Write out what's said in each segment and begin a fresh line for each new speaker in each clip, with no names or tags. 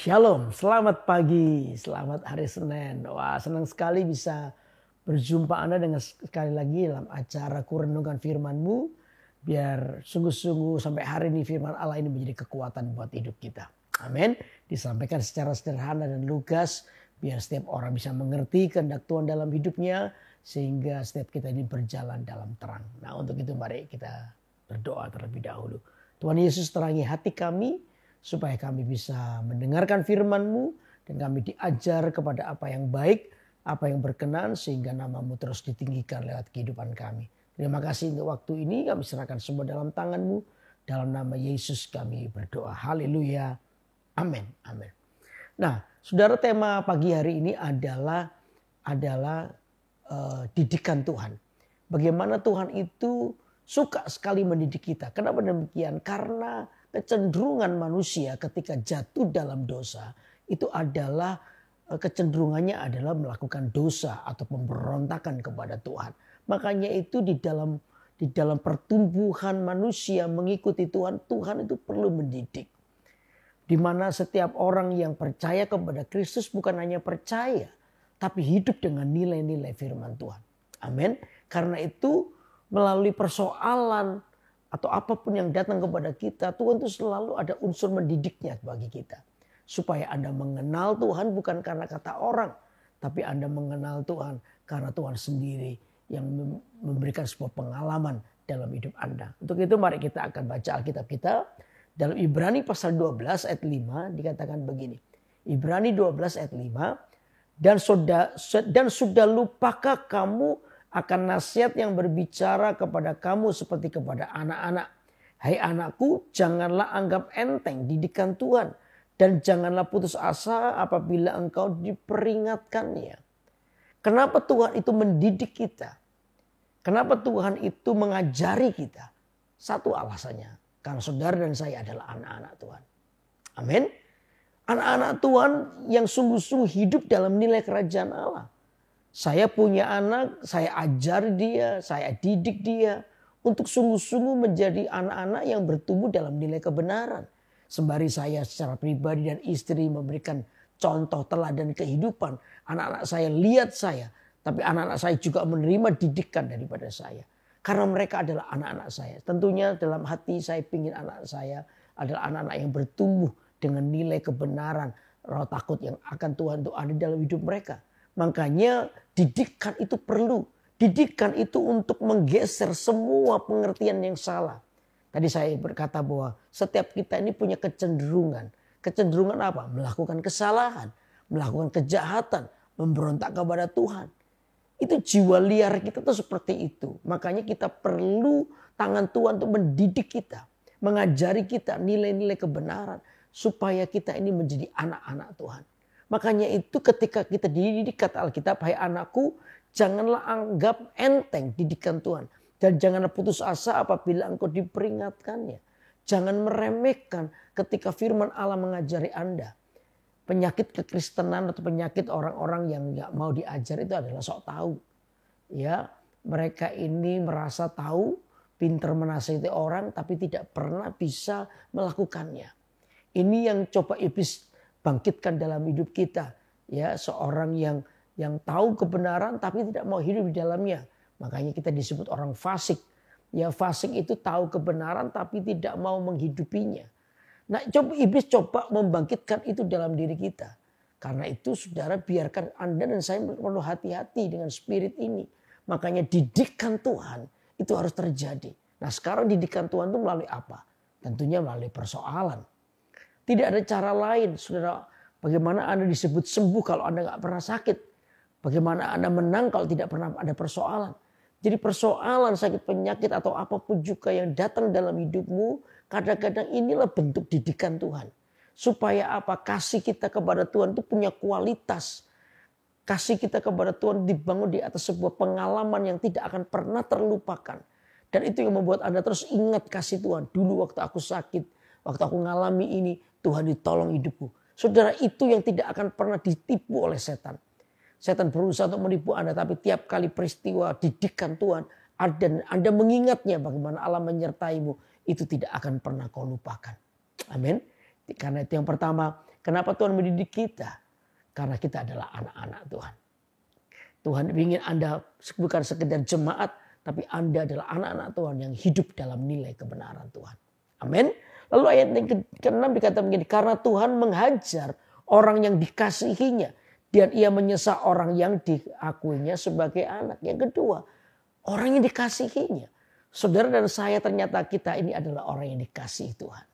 Shalom, selamat pagi, selamat hari Senin. Wah, senang sekali bisa berjumpa Anda dengan sekali lagi dalam acara Kurenungkan Firman-Mu. Biar sungguh-sungguh sampai hari ini firman Allah ini menjadi kekuatan buat hidup kita. Amin. Disampaikan secara sederhana dan lugas biar setiap orang bisa mengerti kehendak Tuhan dalam hidupnya. Sehingga setiap kita ini berjalan dalam terang. Nah, untuk itu mari kita berdoa terlebih dahulu. Tuhan Yesus, terangi hati kami supaya kami bisa mendengarkan firman-Mu dan kami diajar kepada apa yang baik, apa yang berkenan sehingga nama-Mu terus ditinggikan lewat kehidupan kami. Terima kasih untuk waktu ini, kami serahkan semua dalam tangan-Mu. Dalam nama Yesus kami berdoa. Haleluya. Amin. Amin. Nah, saudara, tema pagi hari ini adalah didikan Tuhan. Bagaimana Tuhan itu suka sekali mendidik kita. Kenapa demikian? Karena kecenderungan manusia ketika jatuh dalam dosa itu adalah kecenderungannya adalah melakukan dosa atau pemberontakan kepada Tuhan. Makanya itu di dalam pertumbuhan manusia mengikuti Tuhan, Tuhan itu perlu mendidik. Di mana setiap orang yang percaya kepada Kristus bukan hanya percaya, tapi hidup dengan nilai-nilai firman Tuhan. Amin. Karena itu melalui persoalan atau apapun yang datang kepada kita, Tuhan itu selalu ada unsur mendidiknya bagi kita. Supaya Anda mengenal Tuhan bukan karena kata orang, tapi Anda mengenal Tuhan karena Tuhan sendiri yang memberikan sebuah pengalaman dalam hidup Anda. Untuk itu mari kita akan baca Alkitab kita. Dalam Ibrani pasal 12 ayat 5 dikatakan begini. Ibrani 12 ayat 5. Dan sudah lupakah kamu akan nasihat yang berbicara kepada kamu seperti kepada anak-anak. Hai anakku, janganlah anggap enteng didikan Tuhan. Dan janganlah putus asa apabila engkau diperingatkannya. Kenapa Tuhan itu mendidik kita? Kenapa Tuhan itu mengajari kita? Satu alasannya. Karena saudara dan saya adalah anak-anak Tuhan. Amin. Anak-anak Tuhan yang sungguh-sungguh hidup dalam nilai kerajaan Allah. Saya punya anak, saya ajar dia, saya didik dia untuk sungguh-sungguh menjadi anak-anak yang bertumbuh dalam nilai kebenaran. Sembari saya secara pribadi dan istri memberikan contoh teladan kehidupan. Anak-anak saya lihat saya, tapi anak-anak saya juga menerima didikan daripada saya. Karena mereka adalah anak-anak saya. Tentunya dalam hati saya ingin anak saya adalah anak-anak yang bertumbuh dengan nilai kebenaran, roh takut yang akan Tuhan itu ada dalam hidup mereka. Makanya didikan itu perlu. Didikan itu untuk menggeser semua pengertian yang salah. Tadi saya berkata bahwa setiap kita ini punya kecenderungan. Kecenderungan apa? Melakukan kesalahan, melakukan kejahatan, memberontak kepada Tuhan. Itu jiwa liar kita tuh seperti itu. Makanya kita perlu tangan Tuhan untuk mendidik kita. Mengajari kita nilai-nilai kebenaran. Supaya kita ini menjadi anak-anak Tuhan. Makanya itu ketika kita dididik kata Alkitab, hai anakku, janganlah anggap enteng didikan Tuhan. Dan janganlah putus asa apabila engkau diperingatkannya. Jangan meremehkan ketika firman Allah mengajari Anda. Penyakit kekristenan atau penyakit orang-orang yang gak mau diajar itu adalah sok tahu. Ya, mereka ini merasa tahu, pintar menasihati orang tapi tidak pernah bisa melakukannya. Ini yang coba iblis bangkitkan dalam hidup kita, ya, seorang yang tahu kebenaran tapi tidak mau hidup di dalamnya. Makanya kita disebut orang fasik. Ya, fasik itu tahu kebenaran tapi tidak mau menghidupinya. Nah, iblis coba membangkitkan itu dalam diri kita. Karena itu saudara, biarkan Anda dan saya perlu hati-hati dengan spirit ini. Makanya didikan Tuhan itu harus terjadi. Nah, sekarang didikan Tuhan itu melalui apa? Tentunya melalui persoalan. Tidak ada cara lain, saudara. Bagaimana Anda disebut sembuh kalau Anda gak pernah sakit? Bagaimana Anda menang kalau tidak pernah ada persoalan? Jadi persoalan, sakit, penyakit atau apapun juga yang datang dalam hidupmu, kadang-kadang inilah bentuk didikan Tuhan. Supaya apa? Kasih kita kepada Tuhan itu punya kualitas. Kasih kita kepada Tuhan dibangun di atas sebuah pengalaman yang tidak akan pernah terlupakan. Dan itu yang membuat Anda terus ingat kasih Tuhan. Dulu waktu aku sakit, waktu aku ngalami ini, Tuhan ditolong hidupku. Saudara, itu yang tidak akan pernah ditipu oleh setan. Setan berusaha untuk menipu Anda, tapi tiap kali peristiwa didikan Tuhan, dan Anda mengingatnya bagaimana Allah menyertaimu, itu tidak akan pernah kau lupakan. Amin. Karena itu yang pertama, Kenapa Tuhan mendidik kita? Karena kita adalah anak-anak Tuhan. Tuhan ingin Anda bukan sekedar jemaat, tapi Anda adalah anak-anak Tuhan yang hidup dalam nilai kebenaran Tuhan. Amin. Lalu ayat yang ke-6 dikatakan begini, karena Tuhan menghajar orang yang dikasihinya dan ia menyesa orang yang diakuinya sebagai anak. Yang kedua, orang yang dikasihinya. Saudara dan saya ternyata kita ini adalah orang yang dikasihi Tuhan.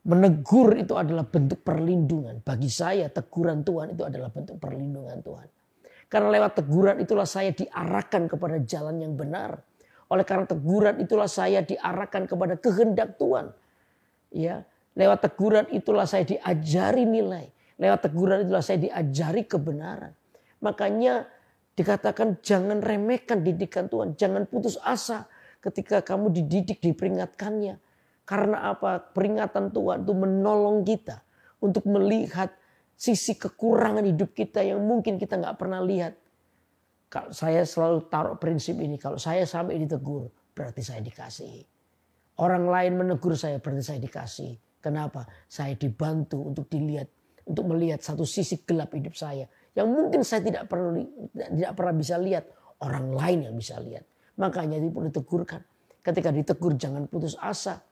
Menegur itu adalah bentuk perlindungan. Bagi saya teguran Tuhan itu adalah bentuk perlindungan Tuhan. Karena lewat teguran itulah saya diarahkan kepada jalan yang benar. Oleh karena teguran itulah saya diarahkan kepada kehendak Tuhan. Ya, lewat teguran itulah saya diajari nilai. Lewat teguran itulah saya diajari kebenaran. Makanya dikatakan jangan remehkan didikan Tuhan. Jangan putus asa ketika kamu dididik, diperingatkannya. Karena apa? Peringatan Tuhan itu menolong kita untuk melihat sisi kekurangan hidup kita yang mungkin kita nggak pernah lihat. Kalau saya selalu taruh prinsip ini, kalau saya sampai ditegur, berarti saya dikasihi. Orang lain menegur saya, berarti saya dikasihi. Kenapa? Saya dibantu untuk dilihat, untuk melihat satu sisi gelap hidup saya yang mungkin saya tidak pernah bisa lihat, orang lain yang bisa lihat. Makanya itu perlu ditegurkan. Ketika ditegur jangan putus asa.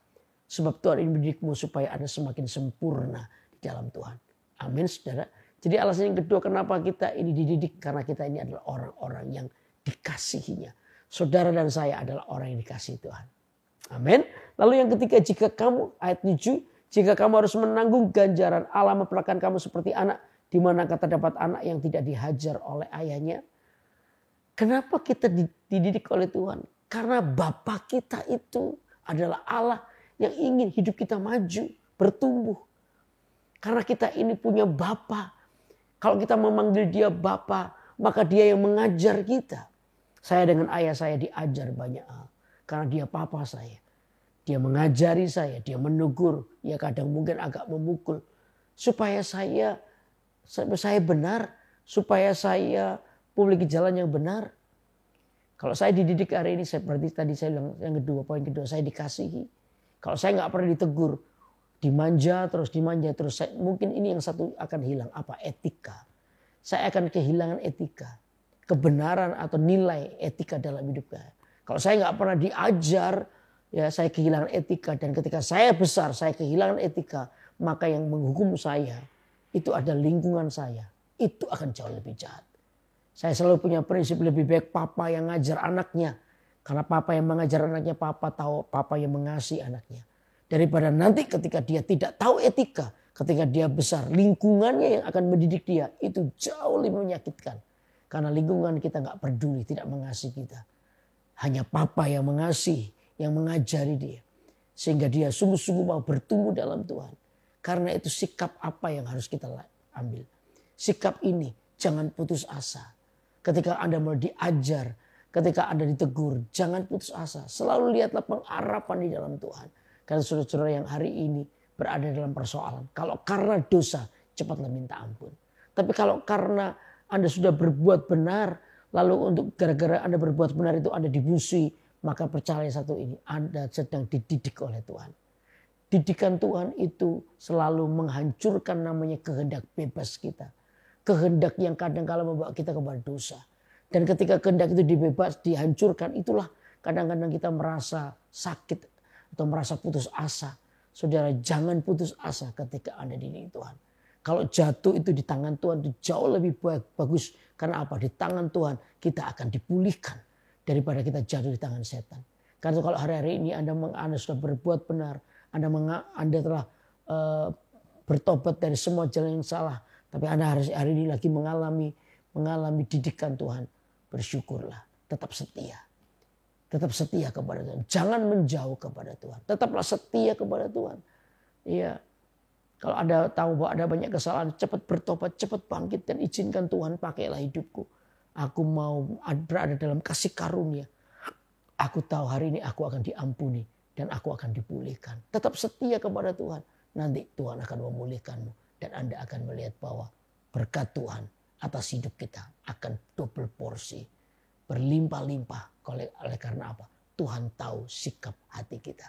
Sebab Tuhan ingin mendidikmu supaya Anda semakin sempurna di dalam Tuhan. Amin saudara. Jadi alasan yang kedua kenapa kita ini dididik. Karena kita ini adalah orang-orang yang dikasihinya. Saudara dan saya adalah orang yang dikasihi Tuhan. Amin. Lalu yang ketiga, jika kamu, ayat 7. Jika kamu harus menanggung ganjaran Allah memperlakukan kamu seperti anak. Di mana terdapat anak yang tidak dihajar oleh ayahnya. Kenapa kita dididik oleh Tuhan? Karena Bapa kita itu adalah Allah yang ingin hidup kita maju, bertumbuh. Karena kita ini punya Bapa. Kalau kita memanggil dia Bapa, maka dia yang mengajar kita. Saya dengan ayah saya diajar banyak hal. Karena dia Papa saya. Dia mengajari saya, dia menegur. Ya kadang mungkin agak memukul. Supaya saya benar. Supaya saya memiliki jalan yang benar. Kalau saya dididik hari ini, seperti tadi saya bilang, yang kedua, poin kedua, saya dikasihi. Kalau saya nggak pernah ditegur, dimanja terus, mungkin ini yang satu akan hilang. Apa? Etika. Saya akan kehilangan etika. Kebenaran atau nilai etika dalam hidup saya. Kalau saya nggak pernah diajar, ya saya kehilangan etika. Dan ketika saya besar, saya kehilangan etika. Maka yang menghukum saya, itu ada lingkungan saya. Itu akan jauh lebih jahat. Saya selalu punya prinsip lebih baik papa yang ngajar anaknya. Karena papa yang mengajar anaknya, papa tahu papa yang mengasihi anaknya. Daripada nanti ketika dia tidak tahu etika, ketika dia besar, lingkungannya yang akan mendidik dia itu jauh lebih menyakitkan. Karena lingkungan kita nggak peduli, tidak mengasihi kita. Hanya papa yang mengasihi, yang mengajari dia. Sehingga dia sungguh-sungguh mau bertumbuh dalam Tuhan. Karena itu sikap apa yang harus kita ambil. Sikap ini jangan putus asa. Ketika Anda mau diajar, ketika Anda ditegur, jangan putus asa. Selalu lihatlah pengharapan di dalam Tuhan. Karena saudara-saudara yang hari ini berada dalam persoalan. Kalau karena dosa, cepatlah minta ampun. Tapi kalau karena Anda sudah berbuat benar, lalu untuk gara-gara Anda berbuat benar itu Anda dimusuhi, maka percaya satu ini, Anda sedang dididik oleh Tuhan. Didikan Tuhan itu selalu menghancurkan namanya kehendak bebas kita. Kehendak yang kadang-kala membawa kita kepada dosa. Dan ketika kehendak itu dihancurkan, itulah kadang-kadang kita merasa sakit atau merasa putus asa. Saudara, jangan putus asa ketika Anda dididik Tuhan. Kalau jatuh itu di tangan Tuhan itu jauh lebih bagus. Karena apa? Di tangan Tuhan kita akan dipulihkan daripada kita jatuh di tangan setan. Karena kalau hari-hari ini Anda sudah berbuat benar, Anda telah bertobat dari semua jalan yang salah. Tapi Anda hari ini lagi mengalami didikan Tuhan. Bersyukurlah. Tetap setia. Tetap setia kepada Tuhan. Jangan menjauh kepada Tuhan. Tetaplah setia kepada Tuhan. Iya. Kalau Anda tahu bahwa ada banyak kesalahan, cepat bertobat, cepat bangkit dan izinkan Tuhan pakailah hidupku. Aku mau berada dalam kasih karunia. Aku tahu hari ini aku akan diampuni dan aku akan dipulihkan. Tetap setia kepada Tuhan. Nanti Tuhan akan memulihkanmu. Dan Anda akan melihat bahwa berkat Tuhan atas hidup kita akan double porsi. Berlimpah-limpah. Oleh karena apa? Tuhan tahu sikap hati kita.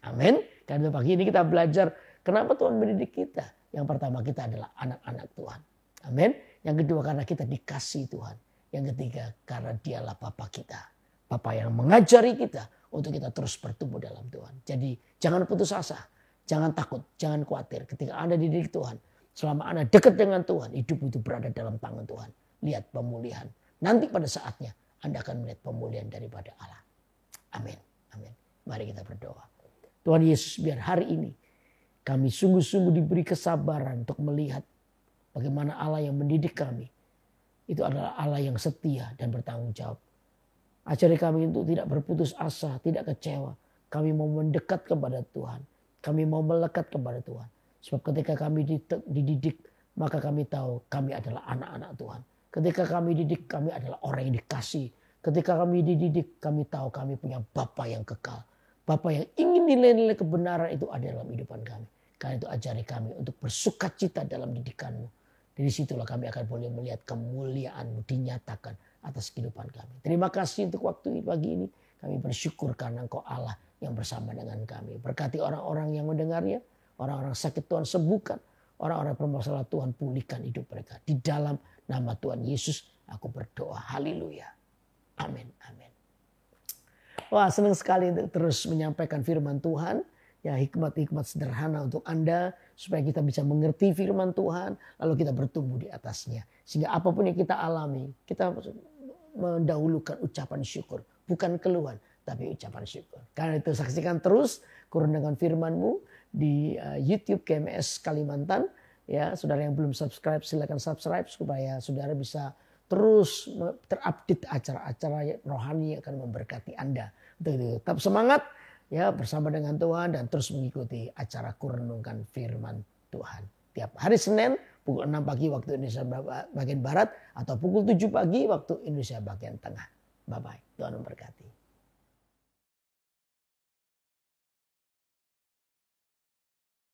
Amin. Dan pagi ini kita belajar kenapa Tuhan mendidik kita. Yang pertama kita adalah anak-anak Tuhan. Amin. Yang kedua karena kita dikasihi Tuhan. Yang ketiga karena dialah Bapa kita. Bapa yang mengajari kita untuk kita terus bertumbuh dalam Tuhan. Jadi jangan putus asa. Jangan takut. Jangan khawatir. Ketika Anda dididik Tuhan. Selama Anda dekat dengan Tuhan. Hidup itu berada dalam tangan Tuhan. Lihat pemulihan. Nanti pada saatnya Anda akan melihat pemulihan daripada Allah. Amin. Amin. Mari kita berdoa. Tuhan Yesus, biar hari ini kami sungguh-sungguh diberi kesabaran untuk melihat bagaimana Allah yang mendidik kami. Itu adalah Allah yang setia dan bertanggung jawab. Ajari kami untuk tidak berputus asa, tidak kecewa. Kami mau mendekat kepada Tuhan. Kami mau melekat kepada Tuhan. Sebab ketika kami dididik, maka kami tahu kami adalah anak-anak Tuhan. Ketika kami dididik, kami adalah orang yang dikasih. Ketika kami dididik, kami tahu kami punya Bapa yang kekal. Bapa yang ingin nilai-nilai kebenaran itu ada dalam kehidupan kami. Karena itu ajari kami untuk bersukacita dalam didikanmu. Dari situlah kami akan boleh melihat kemuliaan-Mu dinyatakan atas kehidupan kami. Terima kasih untuk waktu pagi ini. Kami bersyukur karena Engkau Allah yang bersama dengan kami. Berkati orang-orang yang mendengarnya. Orang-orang sakit Tuhan sembuhkan. Orang-orang bermasalah Tuhan pulihkan hidup mereka. Di dalam nama Tuhan Yesus aku berdoa. Haleluya. Amin. Amin. Wah, senang sekali untuk terus menyampaikan firman Tuhan. Ya, hikmat-hikmat sederhana untuk Anda. Supaya kita bisa mengerti firman Tuhan. Lalu kita bertumbuh di atasnya. Sehingga apapun yang kita alami. Kita mendahulukan ucapan syukur. Bukan keluhan. Tapi ucapan syukur. Karena itu saksikan terus Kurun dengan firman-Mu. Di YouTube KMS Kalimantan. Ya, saudara yang belum subscribe silakan subscribe. Supaya saudara bisa terus terupdate acara-acara rohani yang akan memberkati Anda. Untuk itu tetap semangat. Ya, bersama dengan Tuhan dan terus mengikuti acara Kurenungkan Firman Tuhan. Tiap hari Senin pukul 6 pagi waktu Indonesia bagian Barat atau pukul 7 pagi waktu Indonesia bagian Tengah. Bye-bye. Tuhan memberkati.